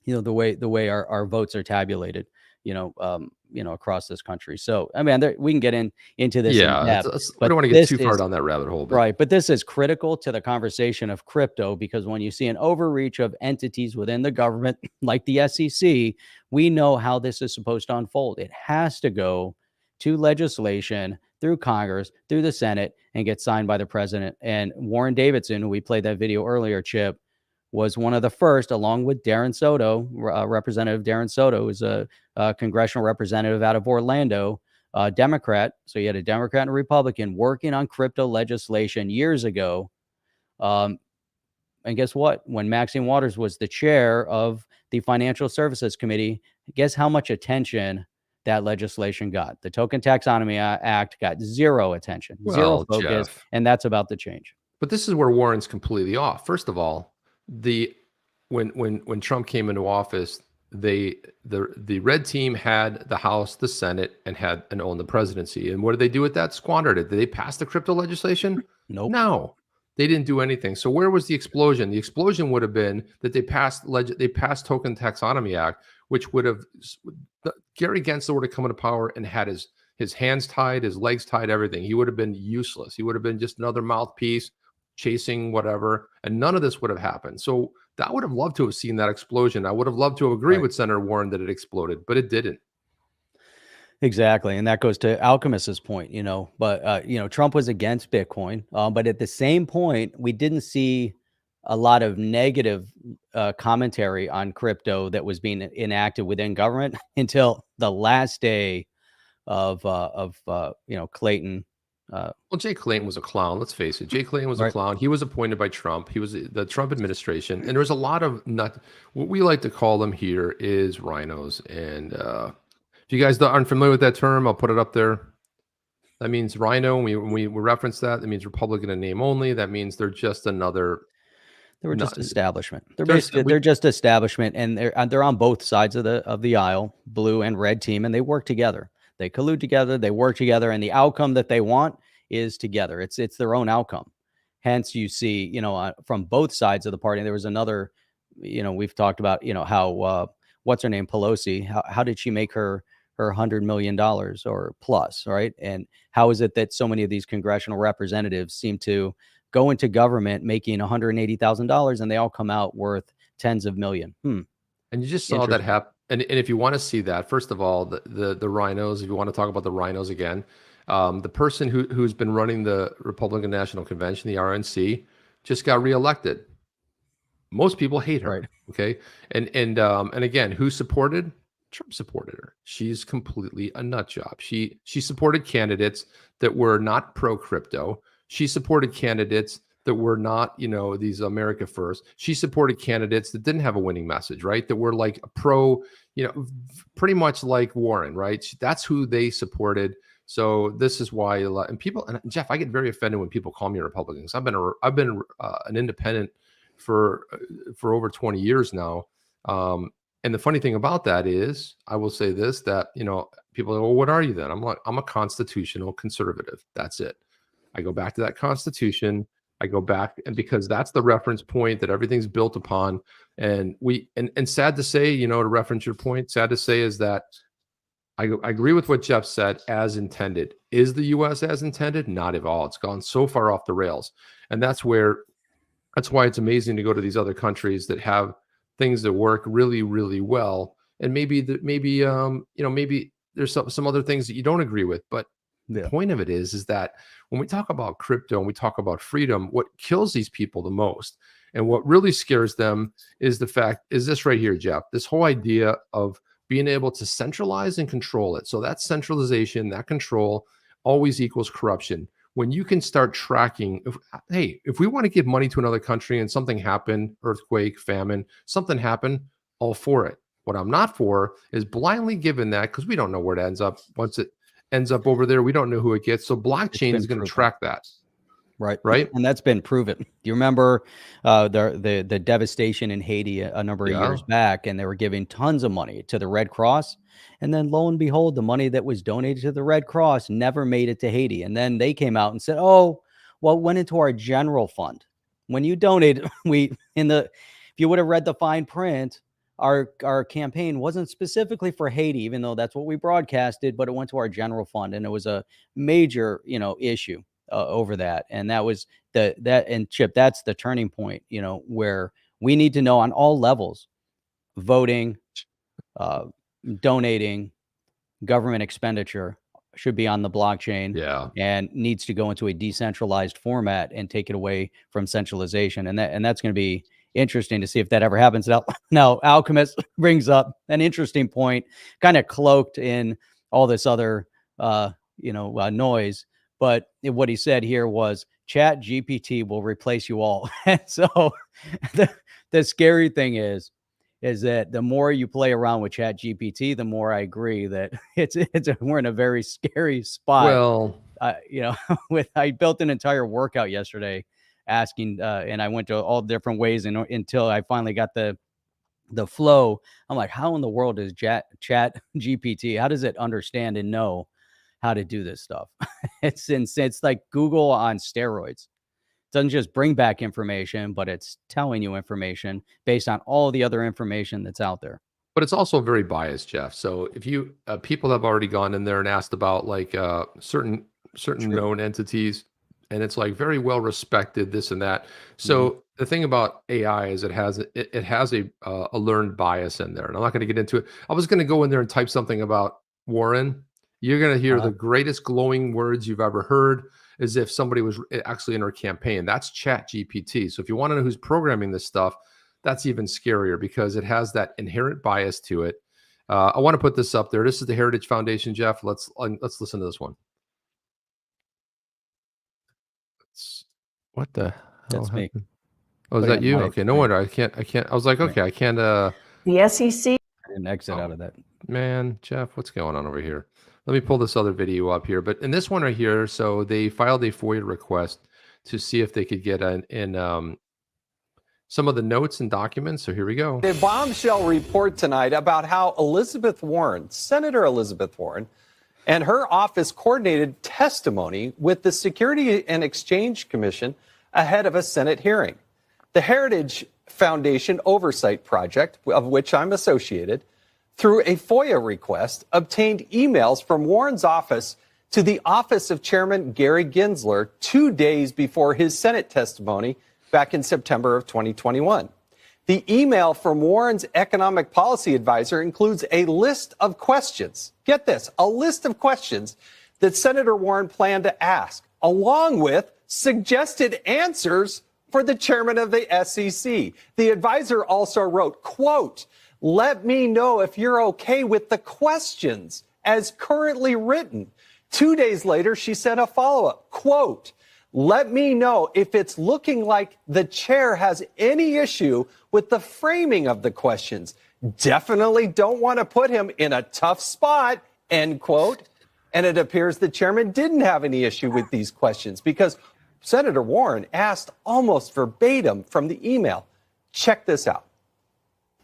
you know, the way our votes are tabulated, you know, across this country. So, I mean, we can get into this. Yeah, I don't want to get too far down that rabbit hole. But. Right. But this is critical to the conversation of crypto, because when you see an overreach of entities within the government, like the SEC, we know how this is supposed to unfold. It has to go to legislation, through Congress, through the Senate, and get signed by the president. And Warren Davidson, who we played that video earlier, Chip, was one of the first, along with Darren Soto, Representative Darren Soto, who's a congressional representative out of Orlando, Democrat. So you had a Democrat and a Republican working on crypto legislation years ago. And guess what? When Maxine Waters was the chair of the Financial Services Committee, guess how much attention that legislation got? The Token Taxonomy Act got zero attention, zero focus, Jeff, and that's about to change. But this is where Warren's completely off. First of all, when Trump came into office, the red team had the House, the Senate, and owned the presidency. And what did they do with that? Squandered it. Did they pass the crypto legislation? Nope. No, they didn't do anything. So where was the explosion? The explosion would have been that they passed Token Taxonomy Act, which would have Gary Gensler would have come into power and had his hands tied, his legs tied, everything. He would have been useless. He would have been just another mouthpiece chasing whatever, and none of this would have happened. So I would have loved to have seen that explosion. I would have loved to have agreed with Senator Warren that it exploded, but it didn't. Exactly. And that goes to Alchemist's point, you know, but, you know, Trump was against Bitcoin. But at the same point, we didn't see a lot of negative commentary on crypto that was being enacted within government until the last day of you know, Clayton. Well, Jay Clayton was a clown. Let's face it. Jay Clayton was a clown. He was appointed by Trump. He was the Trump administration. And there's a lot of what we like to call them here is rhinos. And if you guys aren't familiar with that term, I'll put it up there. That means rhino. When we reference that, that means Republican in name only. That means they're just another. They were just establishment. They're just establishment, and they're on both sides of the aisle, blue and red team, and they work together. They collude together, they work together, and the outcome that they want is together. It's their own outcome. Hence, you see, you know, from both sides of the party. There was another, you know, we've talked about, you know, how what's her name, Pelosi? How did she make her $100 million or plus, right? And how is it that so many of these congressional representatives seem to go into government making $180,000 and they all come out worth tens of millions? And you just saw that happen. And if you want to see that, first of all, the rhinos, if you want to talk about the rhinos again, the person who's been running the Republican National Convention, the RNC, just got reelected. Most people hate her. Right. Okay. And again, who supported? Trump supported her. She's completely a nut job. She supported candidates that were not pro crypto. She supported candidates that were not, you know, these America First. She supported candidates that didn't have a winning message, right? That were like a pro, you know, pretty much like Warren, right? That's who they supported. So this is why a lot, and people, and Jeff, I get very offended when people call me a Republican. I've been an independent for over 20 years now. And the funny thing about that is, I will say this, that, you know, people are, well, what are you then? I'm like, I'm a constitutional conservative. That's it. I go back to that Constitution. I go back, and because that's the reference point that everything's built upon. And sad to say, you know, to reference your point, sad to say is that I agree with what Jeff said, as intended. Is the U.S. as intended? Not at all. It's gone so far off the rails. And that's why it's amazing to go to these other countries that have things that work really, really well. And maybe there's some other things that you don't agree with, but Yeah. point of it is that when we talk about crypto and we talk about freedom, what kills these people the most and what really scares them is the fact is this right here, Jeff, this whole idea of being able to centralize and control it. So that centralization, that control always equals corruption. When you can start tracking, if we want to give money to another country and something happened, earthquake, famine, something happened, all for it. What I'm not for is blindly giving that because we don't know where it ends up. Once it ends up over there, we don't know who it gets. So blockchain is going to track that. Right. And that's been proven. Do you remember the devastation in Haiti a number of years back, and they were giving tons of money to the Red Cross, and then lo and behold, the money that was donated to the Red Cross never made it to Haiti. And then they came out and said, "Oh, well, it went into our general fund." When you donate, if you would have read the fine print, our campaign wasn't specifically for Haiti, even though that's what we broadcasted, but it went to our general fund, and it was a major, issue over that. And that was and Chip, that's the turning point, where we need to know on all levels, voting, donating, government expenditure should be on the blockchain and needs to go into a decentralized format and take it away from centralization. And that's going to be interesting to see if that ever happens. Now, Alchemist brings up an interesting point, kind of cloaked in all this other, noise. But what he said here was Chat GPT will replace you all. And so the scary thing is that the more you play around with Chat GPT, the more I agree that we're in a very scary spot. Well, I built an entire workout yesterday asking, and I went to all different ways until I finally got the flow. I'm like, how in the world is Chat GPT? How does it understand and know how to do this stuff? It's like Google on steroids. It doesn't just bring back information, but it's telling you information based on all the other information that's out there. But it's also very biased, Jeff. So if you people have already gone in there and asked about like certain known entities, and it's like very well respected, this and that. So the thing about AI is it has a learned bias in there, and I'm not going to get into it. I was going to go in there and type something about Warren. You're going to hear the greatest glowing words you've ever heard, as if somebody was actually in her campaign. That's Chat GPT. So if you want to know who's programming this stuff, that's even scarier because it has that inherent bias to it. I want to put this up there. This is the Heritage Foundation, Jeff. Let's listen to this one. What the hell? That's me. Oh, is that you? Okay, no wonder. I can't. I was like, okay, I can't. The SEC. I didn't exit out of that. Man, Jeff, what's going on over here? Let me pull this other video up here. But in this one right here, so they filed a FOIA request to see if they could get in some of the notes and documents. So here we go. A bombshell report tonight about how Elizabeth Warren, Senator Elizabeth Warren, and her office coordinated testimony with the Security and Exchange Commission ahead of a Senate hearing. The Heritage Foundation Oversight Project, of which I'm associated, through a FOIA request, obtained emails from Warren's office to the office of Chairman Gary Gensler 2 days before his Senate testimony back in September of 2021. The email from Warren's economic policy advisor includes a list of questions. Get this, a list of questions that Senator Warren planned to ask, along with suggested answers for the chairman of the SEC. The advisor also wrote, quote, "Let me know if you're okay with the questions as currently written." 2 days later, she sent a follow-up, quote, "Let me know if it's looking like the chair has any issue with the framing of the questions. Definitely don't want to put him in a tough spot," end quote. And it appears the chairman didn't have any issue with these questions because Senator Warren asked almost verbatim from the email. Check this out.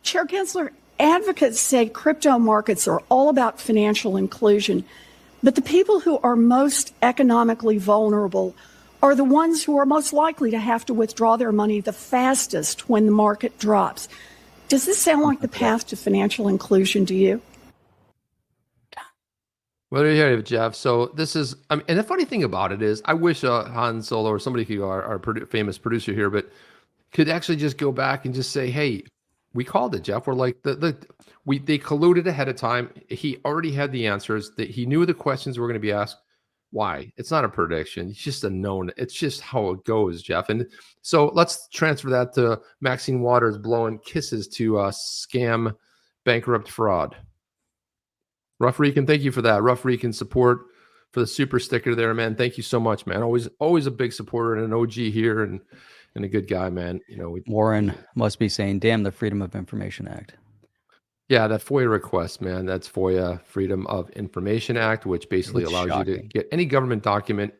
Chair Gensler, advocates say crypto markets are all about financial inclusion, but the people who are most economically vulnerable are the ones who are most likely to have to withdraw their money the fastest when the market drops. Does this sound like the path to financial inclusion to you? Well, there you have it, Jeff. So this is, and the funny thing about it is, I wish Han Solo or somebody could, our famous producer here, but could actually just go back and just say, "Hey, we called it, Jeff. We're like they colluded ahead of time. He already had the answers. That he knew the questions were going to be asked. Why? It's not a prediction. It's just a known. It's just how it goes, Jeff. And so let's transfer that to Maxine Waters blowing kisses to scam bankrupt fraud. Rough Rican, thank you for that. Rough Rican support for the super sticker there, man. Thank you so much, man. Always a big supporter and an OG here and a good guy, man. You know, Warren must be saying, damn the Freedom of Information Act. Yeah, that FOIA request, man. That's FOIA, Freedom of Information Act, which basically It's allows you to shocking. get any government document.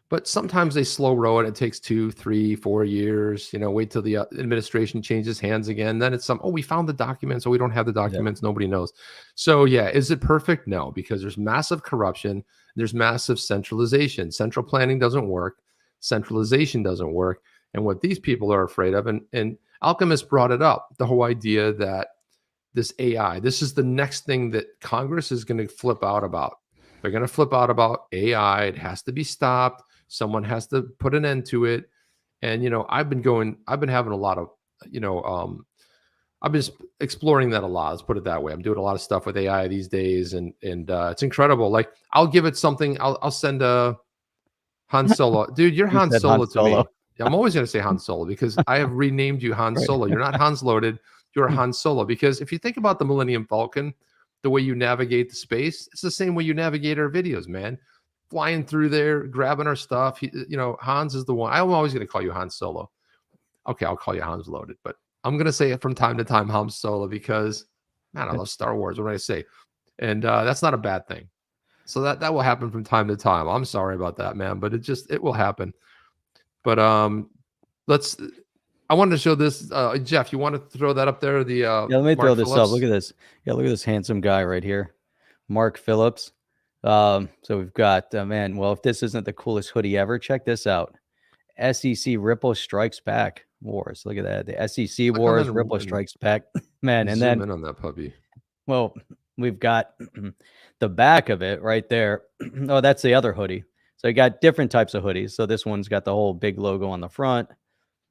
But sometimes they slow roll it. It takes 2, 3, 4 years. You know, wait till the administration changes hands again. Then it's we found the documents, so we don't have the documents. Nobody knows. So yeah, is it perfect? No, because there's massive corruption. There's massive centralization. Central planning doesn't work. Centralization doesn't work. And what these people are afraid of, and Alchemist brought it up, the whole idea that this AI, this is the next thing that Congress is going to flip out about. They're going to flip out about AI. It has to be stopped. Someone has to put an end to it. And, you know, I've been having a lot of, you know, I've been exploring that a lot. Let's put it that way. I'm doing a lot of stuff with AI these days, and it's incredible. Like, I'll give it something. I'll send a Han Solo. Dude, you're Han said Solo Han to me. Solo. Yeah, I'm always going to say Han Solo because I have renamed you Han Solo. You're not Hans Loaded. You're Han Solo. Because if you think about the Millennium Falcon, the way you navigate the space, it's the same way you navigate our videos, man. Flying through there, grabbing our stuff. You know, Hans is the one. I'm always going to call you Han Solo. Okay, I'll call you Hans Loaded, but I'm going to say it from time to time, Han Solo, because, man, I love Star Wars. What do I say? And that's not a bad thing. So that will happen from time to time. I'm sorry about that, man, but it will happen. But I wanted to show this. Jeff, you want to throw that up there? Yeah, let me throw this up. Phillips? Look at this. Yeah, look at this handsome guy right here, Mark Phillips. So we've got man. Well, if this isn't the coolest hoodie ever, check this out. SEC Ripple Strikes Back Wars. Look at that. The SEC Wars, Ripple Strikes Back, man. And then zoom in on that puppy. well, we've got the back of it right there. Oh, that's the other hoodie. So you got different types of hoodies. So this one's got the whole big logo on the front.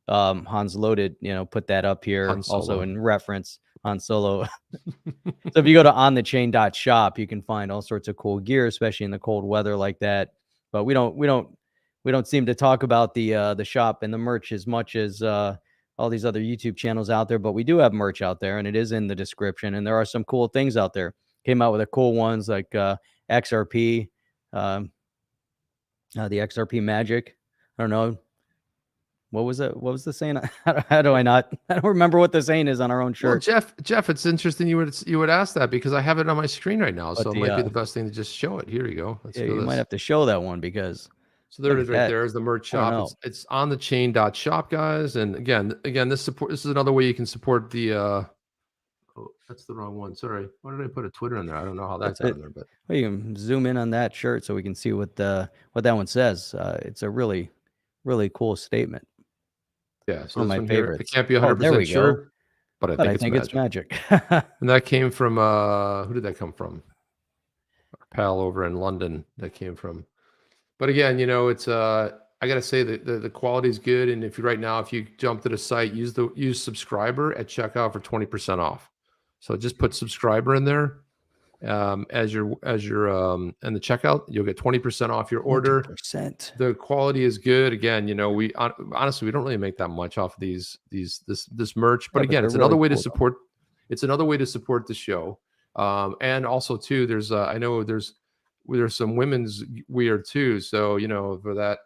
Hans Loaded, you know, put that up here also in reference. Han Solo. So if you go to onthechain.store, you can find all sorts of cool gear, especially in the cold weather like that. But we don't seem to talk about the shop and the merch as much as all these other YouTube channels out there. But we do have merch out there, and it is in the description. And there are some cool things out there. Came out with the cool ones like XRP, the XRP Magic. I don't know. What was it? What was the saying? How do I not? I don't remember what the saying is on our own shirt. Well, Jeff, it's interesting you would ask that because I have it on my screen right now, so it might be the best thing to just show it. Here you go. Yeah, you might have to show that one because. So there it is, right there is the merch shop. It's on thechain.shop, guys. And again, this is another way you can support the. Oh, that's the wrong one. Sorry. Why did I put a Twitter in there? I don't know how that's on there, but well, you can zoom in on that shirt so we can see what that one says. It's a really, really cool statement. Yeah, so one of my favorites. It can't be 100% sure, but I think it's magic. And that came from who did that come from? Our pal over in London. That came from. But again, you know, it's I gotta say that the quality is good, and if you jump to the site, use subscriber at checkout for 20% off. So just put subscriber in there as your in the checkout, you'll get 20% off your order. 20%. The quality is good. Again, you know, we honestly we don't really make that much off of this merch, but again, it's another way to support. It's another way to support the show, and also too, there's I know there's some women's wear too. So you know for that.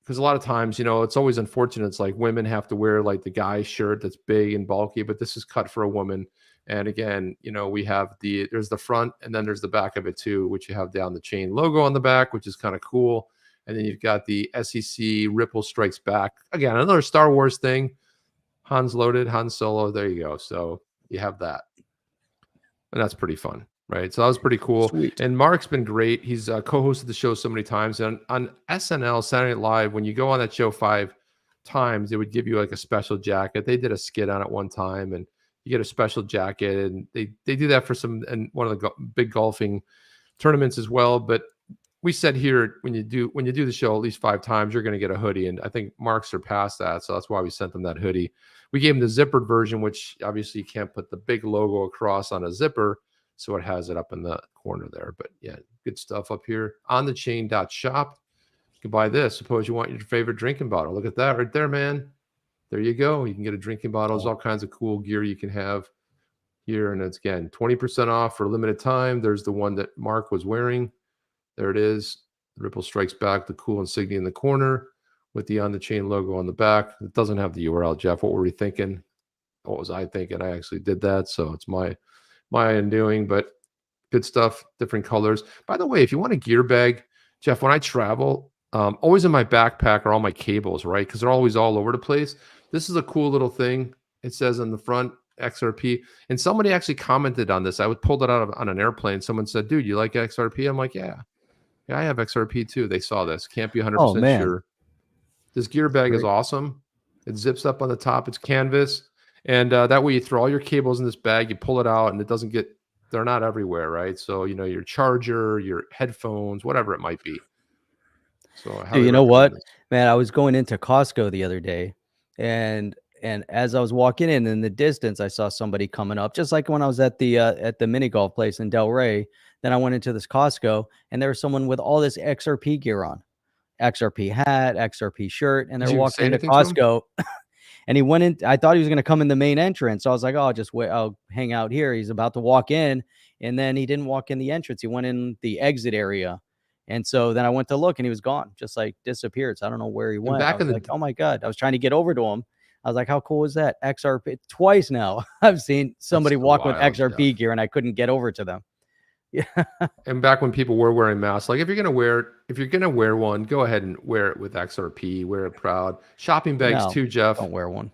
Because a lot of times, you know, it's always unfortunate. It's like women have to wear like the guy's shirt that's big and bulky, but this is cut for a woman. And again, you know, we have there's the front and then there's the back of it too, which you have down the chain logo on the back, which is kind of cool. And then you've got the SEC Ripple Strikes Back. Again, another Star Wars thing. Han's Loaded, Han Solo. There you go. So you have that. And that's pretty fun. Right. So that was pretty cool. Sweet. And Mark's been great. He's co-hosted the show so many times. And on SNL, Saturday Night Live, when you go on that show 5 times, they would give you like a special jacket. They did a skit on it one time and you get a special jacket. And they do that for one of the big golfing tournaments as well. But we said here, when you do the show at least 5 times, you're going to get a hoodie. And I think Mark surpassed that. So that's why we sent them that hoodie. We gave him the zippered version, which obviously you can't put the big logo across on a zipper. So it has it up in the corner there. But yeah, good stuff up here. onthechain.shop. You can buy this. Suppose you want your favorite drinking bottle. Look at that right there, man. There you go. You can get a drinking bottle. There's all kinds of cool gear you can have here. And it's, again, 20% off for a limited time. There's the one that Mark was wearing. There it is. Ripple Strikes Back, the cool insignia in the corner with the On the Chain logo on the back. It doesn't have the URL, Jeff. What were we thinking? What was I thinking? I actually did that. So it's my undoing, but good stuff. Different colors. By the way, if you want a gear bag, Jeff, when I travel, always in my backpack are all my cables, right? Because they're always all over the place. This is a cool little thing. It says on the front, XRP. And somebody actually commented on this. I pulled it out on an airplane. Someone said, dude, you like XRP? I'm like, yeah. Yeah, I have XRP too. They saw this. Can't be 100% sure. This gear bag is awesome. It zips up on the top. It's canvas. And that way you throw all your cables in this bag, you pull it out, and it doesn't get, they're not everywhere, right? So, you know, your charger, your headphones, whatever it might be. So Dude, you know what, man? I was going into Costco the other day, and as I was walking in the distance, I saw somebody coming up, just like when I was at the mini golf place in Delray. Then I went into this Costco, and there was someone with all this XRP gear on, XRP hat, XRP shirt, and they're walking into Costco. And he went in. I thought he was going to come in the main entrance. So I was like, oh, I'll just wait. I'll hang out here. He's about to walk in, and then he didn't walk in the entrance. He went in the exit area. And so then I went to look, and he was gone, just like disappeared. So I don't know where he went. I was like, oh my God. I was trying to get over to him. I was like, how cool is that? XRP. Twice now I've seen somebody walk with XRP gear, and I couldn't get over to them. Yeah. And back when people were wearing masks, like if you're gonna wear one, go ahead and wear it with XRP, wear it proud. Shopping bags too, Jeff. Don't wear one.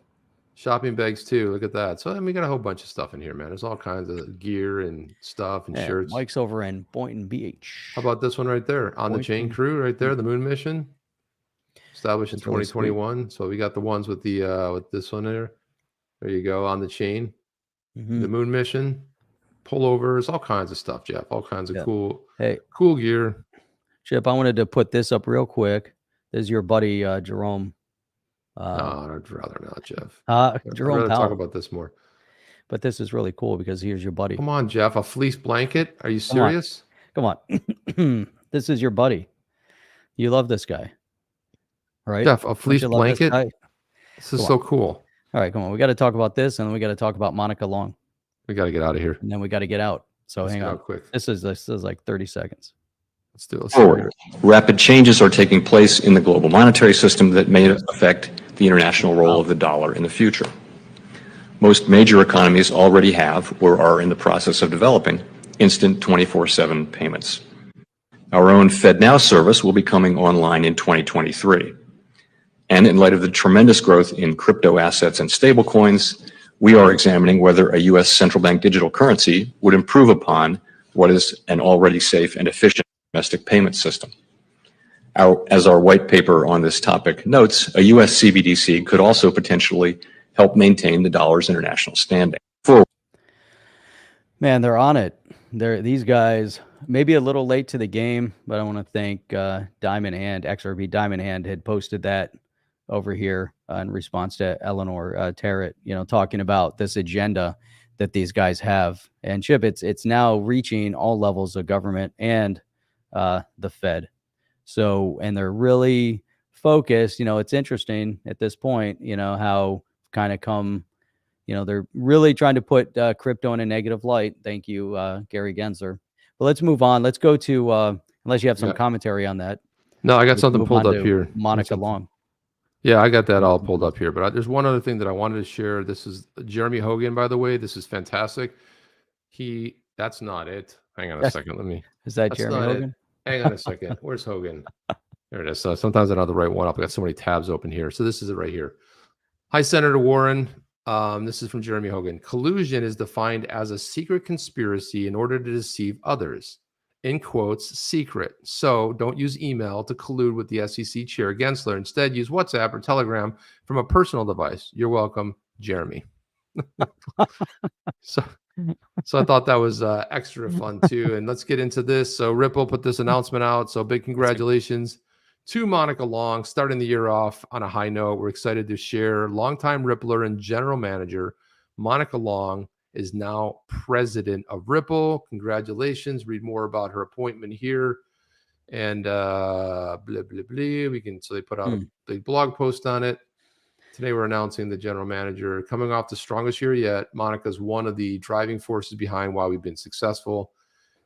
Shopping bags too. Look at that. So we got a whole bunch of stuff in here, man. There's all kinds of gear and stuff and shirts. Mike's over in Boynton Beach. How about this one right there? On the Chain crew right there, the moon mission. Established in 2021. So we got the ones with the with this one there. There you go, On the Chain. The moon mission. Pullovers, all kinds of stuff, Jeff. All kinds of cool gear. Chip, I wanted to put this up real quick. There's your buddy Jerome. No, I'd rather not, Jeff. Jerome, I'd rather talk about this more. But this is really cool because here's your buddy. Come on, Jeff. A fleece blanket? Are you serious? Come on. This is your buddy. You love this guy, right? Jeff, a fleece blanket? This is so cool. All right, come on. We got to talk about this, and then we got to talk about Monica Long. We got to get out of here. And then we got to get out. So hang on. Quick. This is like 30 seconds. Let's do it. Forward. Rapid changes are taking place in the global monetary system that may affect the international role of the dollar in the future. Most major economies already have or are in the process of developing instant 24/7 payments. Our own FedNow service will be coming online in 2023. And in light of the tremendous growth in crypto assets and stablecoins, we are examining whether a U.S. central bank digital currency would improve upon what is an already safe and efficient domestic payment system. As our white paper on this topic notes, a U.S. CBDC could also potentially help maintain the dollar's international standing. Man, they're on it. These guys, maybe a little late to the game, but I want to thank Diamond Hand, XRP Diamond Hand had posted that over here in response to Eleanor Terrett, talking about this agenda that these guys have. And Chip, it's now reaching all levels of government and the Fed. So, and they're really focused. It's interesting at this point, how kind of come, they're really trying to put crypto in a negative light. Thank you, Gary Gensler. But let's move on. Let's go to, unless you have some commentary on that. No, I got something pulled up here. Monica Long. Yeah, I got that all pulled up here. But there's one other thing that I wanted to share. This is Jeremy Hogan, by the way. This is fantastic. That's not it. Hang on a second. Is that Jeremy Hogan? Hang on a second. Where's Hogan? There it is. So sometimes I don't have the right one up. I got so many tabs open here. So this is it right here. Hi, Senator Warren. This is from Jeremy Hogan. Collusion is defined as a secret conspiracy in order to deceive others. In quotes, secret. So don't use email to collude with the SEC chair Gensler. Instead, use WhatsApp or Telegram from a personal device. You're welcome, Jeremy. So I thought that was extra fun too. And let's get into this. So Ripple put this announcement out. So big congratulations to Monica Long, starting the year off on a high note. We're excited to share longtime Rippler and general manager Monica Long is now president of Ripple. Congratulations. Read more about her appointment here. And blah, blah, blah. So they put out a big blog post on it. Today, we're announcing the general manager coming off the strongest year yet. Monica's one of the driving forces behind why we've been successful.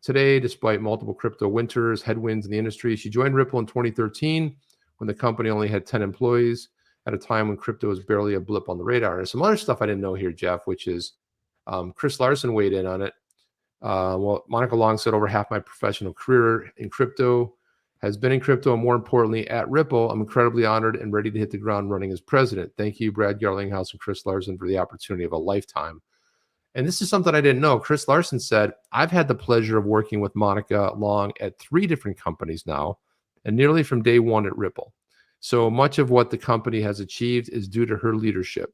Today, despite multiple crypto winters, headwinds in the industry, she joined Ripple in 2013 when the company only had 10 employees at a time when crypto was barely a blip on the radar. There's some other stuff I didn't know here, Jeff, which is Chris Larson weighed in on it. Well, Monica Long said, over half my professional career in crypto has been in crypto, and more importantly, at Ripple. I'm incredibly honored and ready to hit the ground running as president. Thank you, Brad Garlinghouse and Chris Larson, for the opportunity of a lifetime. And this is something I didn't know. Chris Larson said, I've had the pleasure of working with Monica Long at 3 different companies now, and nearly from day one at Ripple. So much of what the company has achieved is due to her leadership.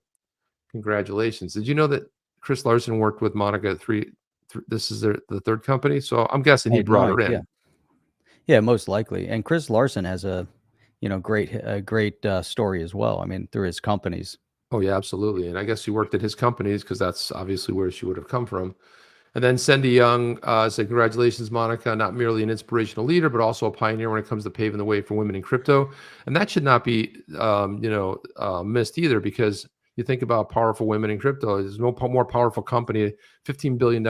Congratulations. Did you know that Chris Larson worked with Monica at 3? This is the 3rd company. So I'm guessing he brought her in. Yeah, most likely. And Chris Larson has a great story as well. I mean, through his companies. Oh, yeah, absolutely. And I guess he worked at his companies because that's obviously where she would have come from. And then Cindy Young said, congratulations, Monica, not merely an inspirational leader, but also a pioneer when it comes to paving the way for women in crypto. And that should not be, missed either, because you think about powerful women in crypto. There's no more powerful company, $15 billion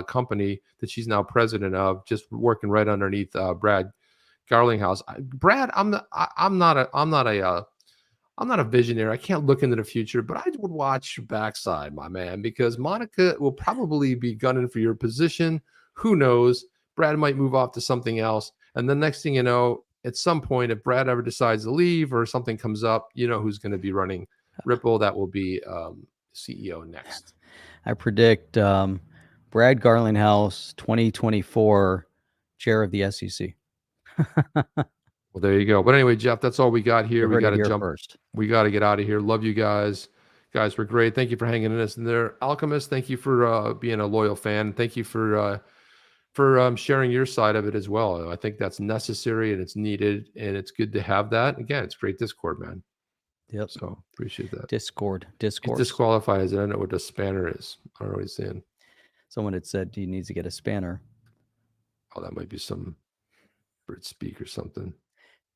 company that she's now president of, just working right underneath Brad Garlinghouse. Brad, I'm not a visionary. I can't look into the future, but I would watch your backside, my man, because Monica will probably be gunning for your position. Who knows? Brad might move off to something else. And the next thing you know, at some point, if Brad ever decides to leave or something comes up, you know who's going to be running Ripple. That will be CEO next. I predict Brad Garlinghouse 2024 chair of the SEC. Well, there you go. But anyway, Jeff, that's all we got here. We got to jump first. We got to get out of here. Love you guys. Guys were great. Thank you for hanging in us in there. Alchemist, thank you for being a loyal fan. Thank you for sharing your side of it as well. I think that's necessary and it's needed, and it's good to have that. Again, it's great Discord, man. Yep. So appreciate that. Discord. He's disqualified. I don't know what a spanner is. I don't know what he's saying. Someone had said he needs to get a spanner. Oh, that might be some Brit speak or something.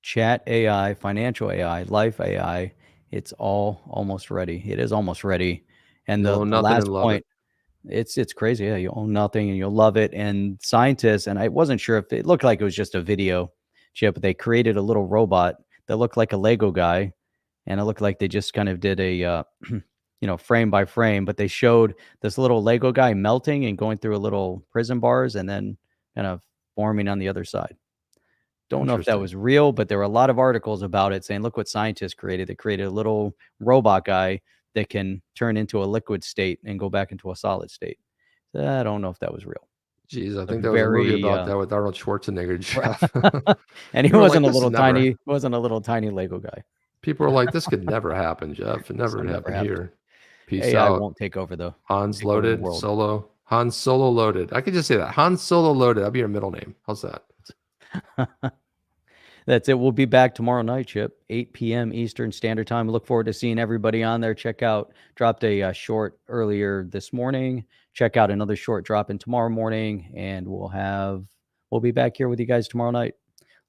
Chat AI, financial AI, life AI. It's all almost ready. It is almost ready. And the last point, it's crazy. Yeah, you own nothing and you'll love it. And scientists, and I wasn't sure if it looked like it was just a video chip, but they created a little robot that looked like a Lego guy. And it looked like they just kind of did a, frame by frame, but they showed this little Lego guy melting and going through a little prison bars and then kind of forming on the other side. Don't know if that was real, but there were a lot of articles about it saying, look what scientists created. They created a little robot guy that can turn into a liquid state and go back into a solid state. So I don't know if that was real. Jeez, I think there was a movie about that with Arnold Schwarzenegger. And he wasn't a little tiny Lego guy. People are like, this could never happen, Jeff. It never happened here. Peace AI out. won't take over though. Hans loaded, Solo. Hans Solo loaded. I could just say that. Hans Solo loaded. That'll be your middle name. How's that? That's it. We'll be back tomorrow night, Chip, 8 p.m. Eastern Standard Time. Look forward to seeing everybody on there. Dropped a short earlier this morning. Check out another short drop in tomorrow morning, and we'll be back here with you guys tomorrow night.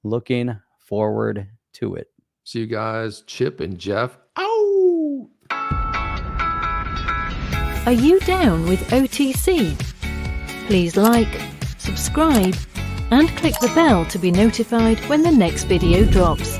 Looking forward to it. See you guys, Chip and Jeff. Ow! Are you down with OTC? Please like, subscribe, and click the bell to be notified when the next video drops.